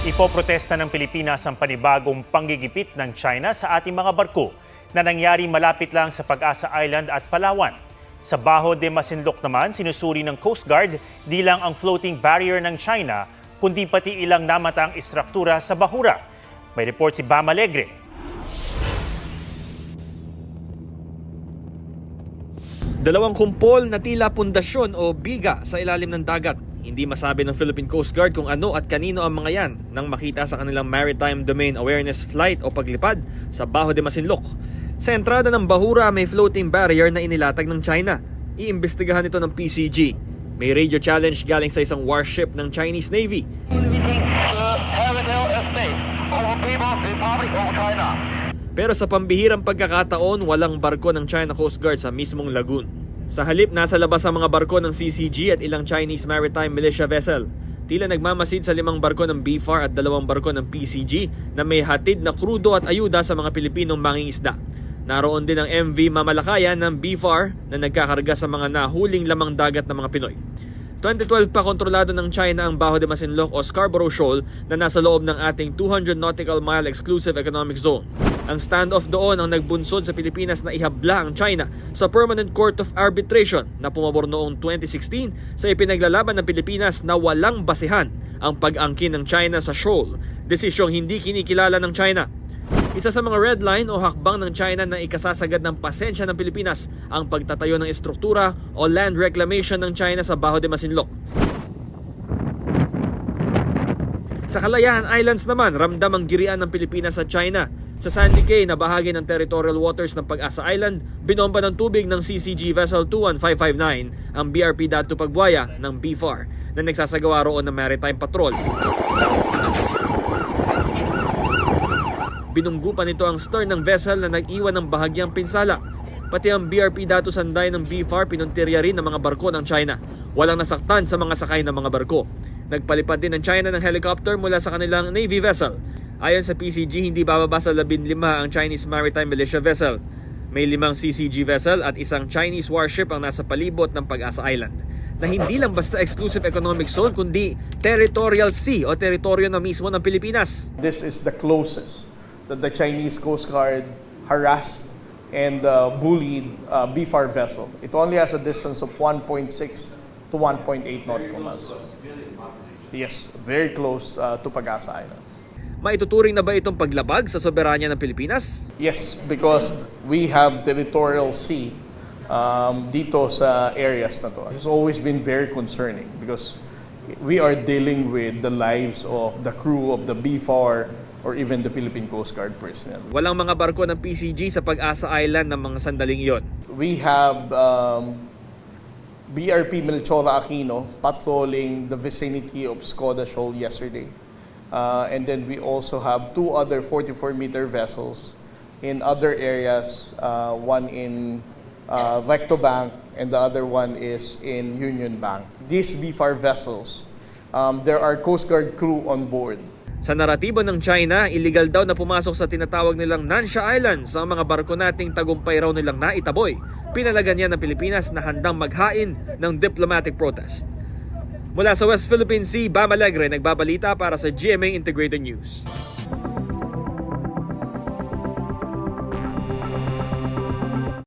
Ipoprotesta ng Pilipinas ang panibagong panggigipit ng China sa ating mga barko na nangyari malapit lang sa Pag-asa Island at Palawan. Sa Bajo de Masinloc naman, sinusuri ng Coast Guard di lang ang floating barrier ng China, kundi pati ilang namatang istruktura sa bahura. May report si Bam Alegre. Dalawang kumpol na tila pundasyon o biga sa ilalim ng dagat. Hindi masabi ng Philippine Coast Guard kung ano at kanino ang mga yan nang makita sa kanilang Maritime Domain Awareness Flight o paglipad sa Bajo de Masinloc. Sa entrada ng bahura may floating barrier na inilatag ng China. Iimbestigahan ito ng PCG. May radio challenge galing sa isang warship ng Chinese Navy. Pero sa pambihirang pagkakataon, walang barko ng China Coast Guard sa mismong lagoon. Sa halip, nasa labas ang mga barko ng CCG at ilang Chinese Maritime Militia vessel. Tila nagmamasid sa 5 barko ng BFAR at 2 barko ng PCG na may hatid na krudo at ayuda sa mga Pilipinong mangingisda. Naroon din ang MV Mamalakayan ng BFAR na nagkakarga sa mga nahuling lamang dagat ng mga Pinoy. 2012 pa kontrolado ng China ang Bajo de Masinloc o Scarborough Shoal na nasa loob ng ating 200 nautical mile exclusive economic zone. Ang standoff doon ang nagbunsod sa Pilipinas na ihabla ang China sa Permanent Court of Arbitration na pumabor noong 2016 sa ipinaglalaban ng Pilipinas na walang basihan ang pag-angkin ng China sa shoal, desisyong hindi kinikilala ng China. Isa sa mga red line o hakbang ng China na ikasasagad ng pasensya ng Pilipinas ang pagtatayo ng estruktura o land reclamation ng China sa Bajo de Masinloc. Sa Kalayaan Islands naman, ramdam ang girian ng Pilipinas sa China. Sa Sandy Cay na bahagi ng territorial waters ng Pag-asa Island, binomba ng tubig ng CCG Vessel 21559 ang BRP Datu Pagbuaya ng BFAR na nagsasagawa roon ng maritime patrol. Binunggupan nito ang stern ng vessel na nag-iwan ng bahagyang pinsala. Pati ang BRP Datu Sanday ng BFAR pinuntirya rin ng mga barko ng China. Walang nasaktan sa mga sakay ng mga barko. Nagpalipad din ng China ng helicopter mula sa kanilang Navy vessel. Ayon sa PCG, hindi bababa sa 15 ang Chinese Maritime Militia vessel. May 5 CCG vessel at isang Chinese warship ang nasa palibot ng Pag-asa Island. Na hindi lang basta exclusive economic zone, kundi territorial sea o teritoryo na mismo ng Pilipinas. This is the closest that the Chinese Coast Guard harassed and bullied BFAR vessel. It only has a distance of 1.6 to 1.8 nautical miles. Yes, very close to Pag-asa Islands. Maituturing na ba itong paglabag sa soberanya ng Pilipinas? Yes, because we have territorial sea dito sa areas na to. It's always been very concerning because we are dealing with the lives of the crew of the BFAR or even the Philippine Coast Guard personnel. Walang mga barko ng PCG sa Pag-asa Island ng mga sandaling iyon. We have BRP Melchora Aquino patrolling the vicinity of Skoda Shoal yesterday. And then we also have 2 other 44-meter vessels in other areas, one in Recto Bank and the other one is in Union Bank. These BFAR vessels, there are Coast Guard crew on board. Sa naratibo ng China, illegal daw na pumasok sa tinatawag nilang Nansha Islands ang mga barko nating tagumpay raw nilang naitaboy. Pinalagan niya ng Pilipinas na handang maghain ng diplomatic protest. Mula sa West Philippine Sea, Bam Alegre nagbabalita para sa GMA Integrated News.